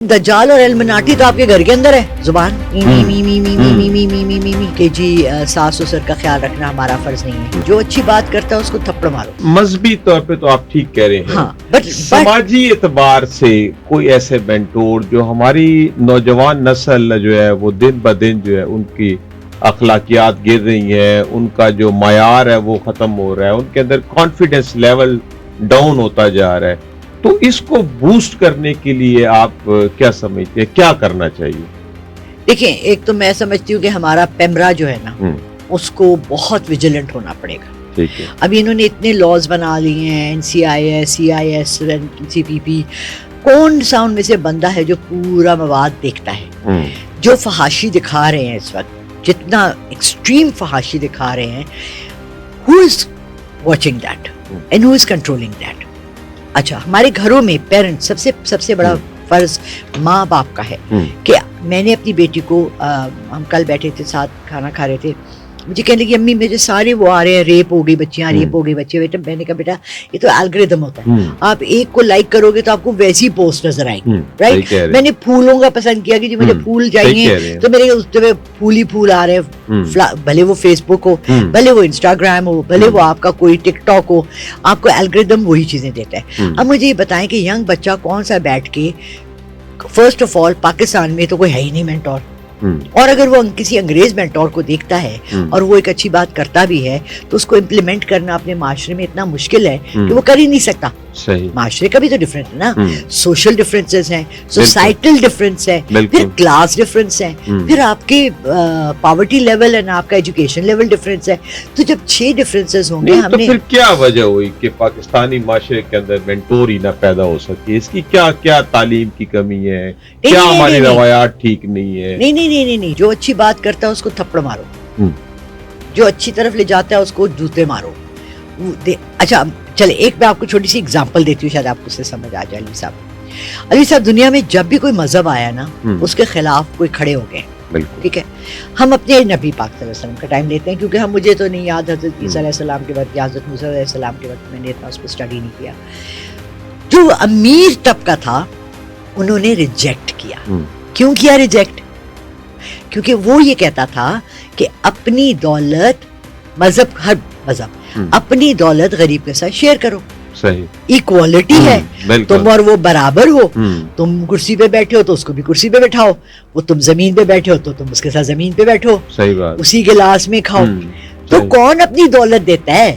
दज्जाल और एलमिनाटी तो आपके घर के अंदर है, जुबान मी मी मी मी मी मी मी मी मी मी मी कि जी सास ससुर का ख्याल रखना हमारा फर्ज नहीं है। जो अच्छी बात करता है उसको थप्पड़ मारो। मजहबी तौर पे तो आप ठीक कह रहे हैं, हाँ, बट समाजी एतबार से कोई ऐसे मेंटोर जो हमारी नौजवान नस्ल जो है वो दिन ब दिन जो है उनकी अखलाकियात गिर रही हैं, उनका जो मायार है वो खत्म हो रहा है, उनके अंदर कॉन्फिडेंस लेवल डाउन होता जा रहा है, तो इसको बूस्ट करने के लिए आप क्या समझते हैं, क्या करना चाहिए? देखिए, एक तो मैं समझती हूँ कि हमारा पेमरा जो है ना उसको बहुत विजिलेंट होना पड़ेगा। ठीक है। अभी इन्होंने इतने लॉज बना लिए हैं, NCIS, CIS, CPP, कौन सा उनमें से बंदा है जो पूरा मवाद देखता है? जो फहाशी दिखा रहे हैं इस वक्त, जितना एक्सट्रीम फहाशी दिखा रहे हैं, who is watching that and who is controlling that? अच्छा, हमारे घरों में पेरेंट्स सबसे बड़ा फर्ज माँ बाप का है कि मैंने अपनी बेटी को हम कल बैठे थे साथ खाना खा रहे थे, मुझे कहने लगी अम्मी मुझे सारे वो आ रहे हैं, रेप हो गई बच्चियां, रेप हो गई बच्चे। बेटा मैंने कहा बेटा ये तो एल्गोरिथम होता है, आप एक को लाइक करोगे तो आपको वैसी पोस्ट नजर आएगी, राइट? मैंने फूलों का पसंद किया कि जी मुझे फूल चाहिए तो मेरे उस पे फूल ही फूल आ रहे हैं, भले वो फेसबुक हो, भले वो इंस्टाग्राम हो, भले वो आपका कोई टिकटॉक हो, आपको एल्गोरिथम वही चीजें देता है। अब मुझे ये बताएं कि यंग बच्चा कौन सा बैठ के, फर्स्ट ऑफ ऑल पाकिस्तान में तो कोई है ही नहीं मेंटोर, और अगर वो किसी अंग्रेज मेंटोर को देखता है और वो एक अच्छी बात करता भी है तो उसको इम्प्लीमेंट करना अपने माशरे में इतना मुश्किल है कि वो कर ही नहीं सकता। सही। माशरे का भी तो डिफरेंस है ना, सोशल डिफरेंसेस हैं, सोसाइटल डिफरेंस है, फिर क्लास डिफरेंस है, फिर आपके पॉवर्टी लेवल है ना, आपका एजुकेशन लेवल डिफरेंस है। तो जब 6 डिफरेंसेस होंगे तो हमने, फिर क्या वजह हुई कि पाकिस्तानी माशरे के अंदर मेंटोर ही ना पैदा हो सके? इसकी क्या क्या तालीम की कमी है, क्या हमारी रवायात ठीक नहीं है? नहीं, जो अच्छी बात करता है उसको थप्पड़ मारो, जो अच्छी तरफ ले जाता है उसको जूते मारो। अच्छा चले, एक मैं आपको छोटी सी एग्जांपल देती हूँ, शायद आपको उससे समझ आ जाए। अली साहब दुनिया में जब भी कोई मजहब आया ना उसके खिलाफ कोई खड़े हो गए, ठीक है? हम अपने नबी पाक सल्लल्लाहु अलैहि वसल्लम का टाइम लेते हैं क्योंकि हम, मुझे तो नहीं याद हज़रत ईसा अलैहि सलाम के वक्त या हज़रत मूसा अलैहि सलाम के वक्त, मैंने इतना उस पर स्टडी नहीं किया। जो अमीर तबका था उन्होंने रिजेक्ट किया। क्यों किया रिजेक्ट? क्योंकि वो ये कहता था कि अपनी दौलत, मजहब, हर मजहब अपनी दौलत गरीब के साथ शेयर करो। सही। इक्वालिटी है, तुम और वो बराबर हो, तुम कुर्सी पे बैठे हो तो उसको भी कुर्सी पे बैठाओ, वो तुम जमीन पे बैठे हो तो तुम उसके साथ जमीन पे बैठो, सही बात, उसी गिलास में खाओ। तो कौन अपनी दौलत देता है?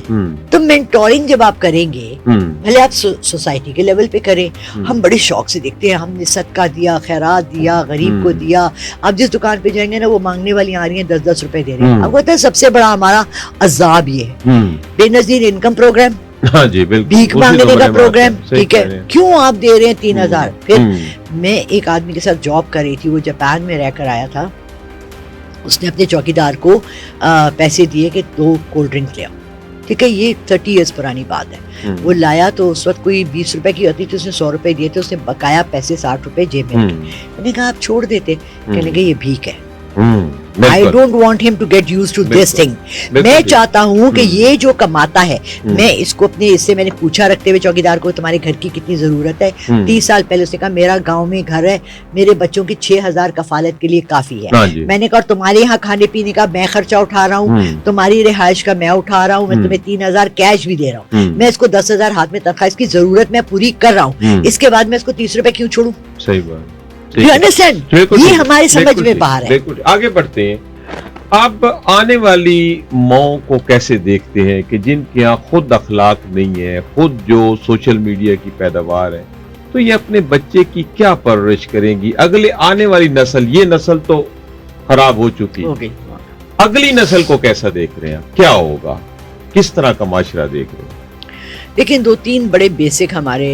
तो मेंटोरिंग जब आप करेंगे, भले आप सोसाइटी के लेवल पे करें, हम बड़े शौक से देखते हैं, हमने सदका दिया, खैरात दिया, गरीब को दिया। आप जिस दुकान पे जाएंगे ना, वो मांगने वाली आ रही है, 10-10 रुपए दे रहे हैं। आपको पता है सबसे बड़ा हमारा अजाब ये है, बेनजीर इनकम प्रोग्राम, हाँ जी, बिल्कुल, भीख मांगने का प्रोग्राम, ठीक है? क्यों आप दे रहे हैं 3000? फिर मैं एक आदमी के साथ जॉब कर रही थी, वो जापान में रहकर आया था, उसने अपने चौकीदार को पैसे दिए कि 2 कोल्ड ड्रिंक ले आओ, ठीक है? ये 30 इयर्स पुरानी बात है। वो लाया तो उस वक्त कोई 20 रुपए की होती थी, उसने 100 रुपए दिए थे, उसने बकाया पैसे 60 रुपए जेब में रखे। मैंने कहा आप छोड़ देते, कहने लगे ये भीख है। I don't want him to get used to this thing. मैं चाहता हूँ कि ये जो कमाता है, मैं इसको अपने, इससे मैंने पूछा रखते हुए चौकीदार को तुम्हारे घर की कितनी जरूरत है? 30 साल पहले उसने कहा मेरा गांव में घर है, मेरे बच्चों की 6000 कफालत के लिए काफी है। मैंने कहा तुम्हारे यहाँ खाने पीने का मैं खर्चा उठा रहा हूँ, तुम्हारी रिहाइश का मैं उठा रहा हूँ, मैं तुम्हें 3000 कैश भी दे रहा हूँ, मैं इसको 10,000 हाथ में तनख्वाह, इसकी जरूरत मैं पूरी कर रहा हूँ, इसके बाद मैं इसको 30 रुपए क्यों छोड़ूं? सही बात। You understand? ये हमारे समझ में बाहर है। आगे बढ़ते हैं। आप आने वाली माओ को कैसे देखते हैं कि जिनके यहाँ खुद अखलाक नहीं है, खुद जो सोशल मीडिया की पैदावार है, तो ये अपने बच्चे की क्या परवरिश करेंगी? अगले आने वाली नस्ल, ये नस्ल तो खराब हो चुकी है, अगली नस्ल को कैसा देख रहे हैं? क्या होगा, किस तरह का माशरा देख रहे हैं? देखिए, 2-3 बड़े बेसिक हमारे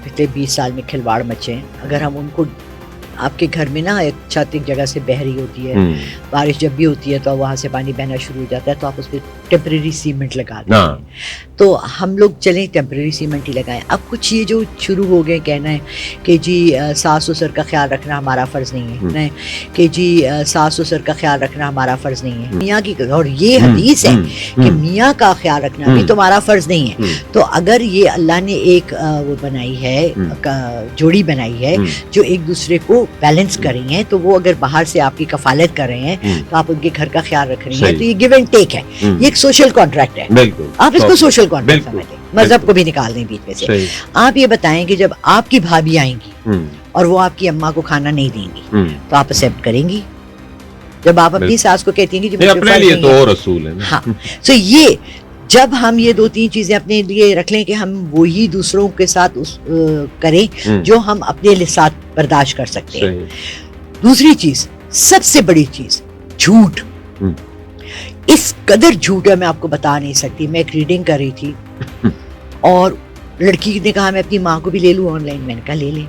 पिछले 20 साल में खिलवाड़ मचे हैं। अगर हम उनको, आपके घर में ना एक छत एक जगह से बह रही होती है, बारिश जब भी होती है तो वहाँ से पानी बहना शुरू हो जाता है, तो आप उस पर टेम्परेरी सीमेंट लगा देते हैं। तो हम लोग चलें टेम्परेरी सीमेंट ही लगाएं। अब कुछ ये जो शुरू हो गए कहना है कि जी सास ससुर का ख्याल रखना हमारा फ़र्ज़ नहीं है, नहीं कि जी सास ससुर का ख्याल रखना हमारा फ़र्ज़ नहीं है मियाँ की, और ये हदीस है कि मियाँ का ख्याल रखना भी तुम्हारा फ़र्ज़ नहीं है। तो अगर ये अल्लाह ने एक वो बनाई है, जोड़ी बनाई है जो एक दूसरे को बैलेंस कर रही हैं, तो वो अगर बाहर से आपकी कफालत कर रहे हैं तो आप उनके घर का ख्याल रख रही हैं, तो ये गिव एंड टेक है, ये एक सोशल कॉन्ट्रैक्ट है। आप इसको सोशल कॉन्ट्रैक्ट समझें, मजहब को भी निकाल दें बीच में से। आप ये बताएं कि जब आपकी भाभी आएंगी और वो आपकी अम्मा को खाना नहीं देंगी तो आप एक्सेप्ट करेंगी? जब आप अपनी सास को कहती हैं कि अपने लिए तो और रसूल है। हाँ, तो ये जब हम ये 2-3 चीजें अपने लिए रख लें कि हम वही दूसरों के साथ करें जो हम अपने साथ बर्दाश्त कर सकते हैं। दूसरी चीज, सबसे बड़ी चीज, झूठ। इस कदर झूठ है मैं आपको बता नहीं सकती। मैं एक रीडिंग कर रही थी और लड़की ने कहा मैं अपनी माँ को भी ले लूं ऑनलाइन। मैंने कहा ले ले।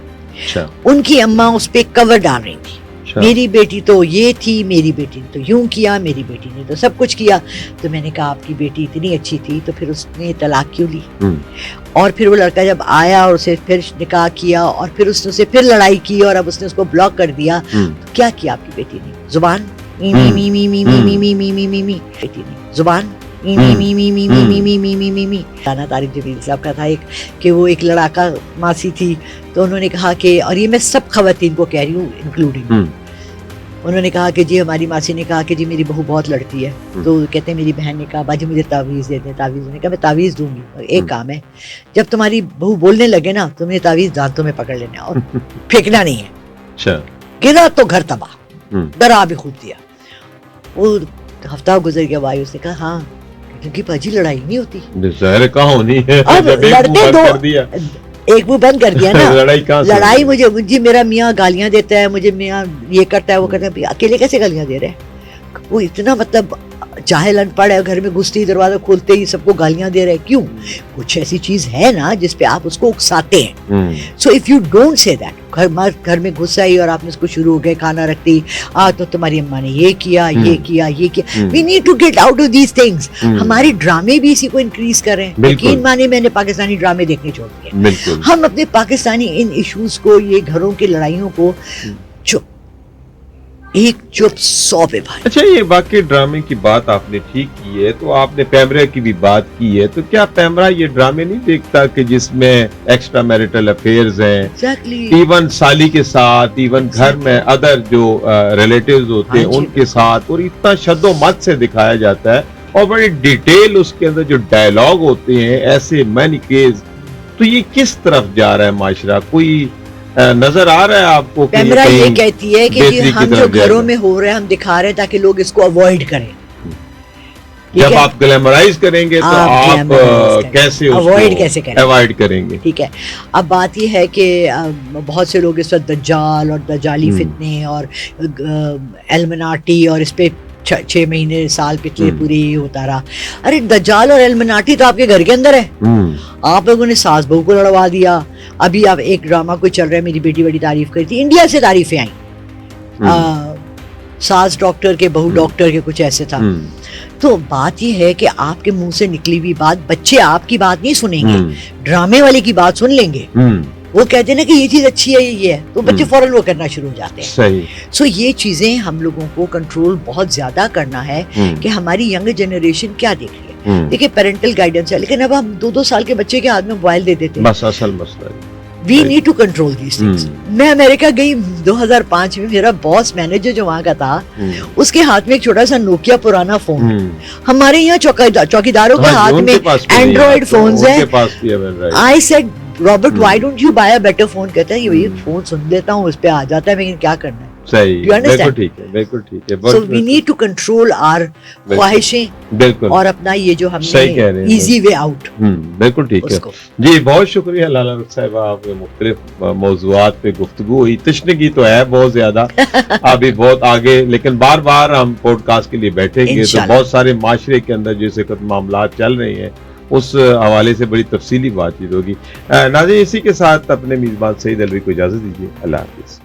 उनकी अम्मा उस पे कवर डाल रही थी, मेरी बेटी तो ये थी, मेरी बेटी ने तो यूं किया, मेरी बेटी ने तो सब कुछ किया। तो मैंने कहा आपकी बेटी इतनी अच्छी थी तो फिर उसने तलाक क्यों ली? और फिर वो लड़का जब आया और उसे फिर निकाह किया और फिर उसने उसे फिर लड़ाई की और अब उसने उसको ब्लॉक कर दिया, तो क्या किया आपकी बेटी ने? जुबान मी मी मी मी मी मी मी मी मी मी मी बेटी ने जुबान मी मी मी मी मी मी मी मी मी मी मी। गाना तारिक जमील साहब का था एक, कि वो एक लड़ाका मासी थी, तो उन्होंने कहा कि, और ये मैं सब खवातीन को कह रही हूँ इंक्लूडिंग, उन्होंने कहा कि जी हमारी मासी ने कहा कि जी मेरी बहू बहुत लड़ती है। तो कहते हैं मेरी बहन ने कहा बाजी मुझे तावीज़ दे दें। तावीज़ ने कहा मैं तावीज़ दूंगी, एक काम है, जब तुम्हारी बहू बोलने लगे ना तो मेरी तावीज़ दांतों में पकड़ लेना और फेंकना नहीं है। गिरा तो घर तबाह, डरा भी खूब दिया। वो हफ्ता गुजर गया, भाई उसने कहा हाँ क्योंकि बाजी लड़ाई नहीं होती, कहाँ होनी है, अब लड़ते दो, एक वो बंद कर दिया ना। लड़ाई मुझे मेरा मियाँ गालियां देता है, मुझे मियाँ ये करता है वो करता है, अकेले कैसे गालियां दे रहे हैं? वो इतना मतलब जाहिल अनपढ़ है, घर में घुसते ही दरवाजा खोलते ही सबको गालियां दे रहे हैं। क्यों? कुछ ऐसी चीज है ना जिसपे आप उसको उकसाते हैं। So if you don't say that, घर में घुस आई और आपने उसको शुरू हो गए खाना रखती, तो तुम्हारी अम्मा ने ये किया, ये किया, ये किया। We need to get out of these things. हमारे ड्रामे भी इसी को इंक्रीज कर रहे हैं। यकीन माने मैंने पाकिस्तानी ड्रामे देखने छोड़ दिए। हम अपने पाकिस्तानी इन इश्यूज को, ये घरों की लड़ाइयों को एक चुप 100 पे भाई। अच्छा, ये वाकई ड्रामे की बात आपने ठीक की है, तो आपने पैमरा की भी बात की है, तो क्या पैमरा ये ड्रामे नहीं देखता कि जिसमें एक्स्ट्रा मैरिटल अफेयर्स हैं, इवन साली के साथ, इवन घर में अदर जो रिलेटिव्स होते हैं उनके साथ, और इतना शद्दोमत से दिखाया जाता है और बड़ी डिटेल उसके अंदर जो डायलॉग होते हैं, ऐसे मैनी केस। तो ये किस तरफ जा रहा है माशरा? कोई नजर आ रहा है आपको? कैमरा ये कहती है कि जी हम जो घरों में हो रहे हैं हम दिखा रहे हैं ताकि लोग इसको अवॉइड करें। जब आप ग्लैमराइज करेंगे तो आप कैसे अवॉइड करेंगे? ठीक है, अब बात ये है कि बहुत से लोग इस वक्त दज्जाल और दज्जाली फितने और एल्युमिनाटी और इस पे 6 महीने साल पिछले पूरे होता रहा। अरे दज्जाल और एल्युमिनाटी तो आपके घर के अंदर है। आप लोगों ने सास बहू को लड़वा दिया। अभी आप एक ड्रामा कोई चल रहा है, मेरी बेटी बड़ी तारीफ करी थी, इंडिया से तारीफें आई, सास डॉक्टर के बहू डॉक्टर के, कुछ ऐसे था। तो बात ये है कि आपके मुंह से निकली हुई बात, बच्चे आपकी बात नहीं सुनेंगे, ड्रामे वाले की बात सुन लेंगे। वो कहते हैं ना कि ये चीज अच्छी है, ये है, तो बच्चे फौरन वो करना शुरू हो जाते हैं। सही। सो ये चीजें हम लोगों को कंट्रोल बहुत ज्यादा करना है कि हमारी यंग जनरेशन क्या देख रही है। देखिए पेरेंटल गाइडेंस है, लेकिन अब हम 2-2 साल के बच्चे के हाथ में मोबाइल दे देते हैं। बस असल मसला है। We need to control these things. मैं अमेरिका गई 2005 में, मेरा बॉस मैनेजर जो वहाँ का था, उसके हाथ में एक छोटा सा नोकिया पुराना फोन। हमारे यहाँ चौकीदारों के हाथ में एंड्रॉइड फोन्स हैं। I said Robert why don't you buy a better phone? कहता है ये फोन सुन लेता हूँ, उस पे आ जाता है, लेकिन क्या करना है। सही, बिल्कुल ठीक है, बिल्कुल ठीक है। So we need to control our ख्वाहिशें, बिल्कुल, और अपना ये जो हमने इजी वे आउट। बिल्कुल ठीक है जी। बहुत शुक्रिया लाला रुख साहिबा, आपने मुख्तलिफ मौज़ूआत पे गुफ्तगू हुई। तशनगी तो है बहुत ज्यादा अभी बहुत आगे, लेकिन बार बार हम पॉडकास्ट के लिए बैठेंगे तो बहुत सारे माशरे के अंदर जैसे मामला चल रहे हैं उस हवाले से बड़ी तफसीली बातचीत होगी। नाज़रीन, इसी के साथ अपने मेज़बान सईद अलवी को इजाजत दीजिए। अल्लाह हाफिज़।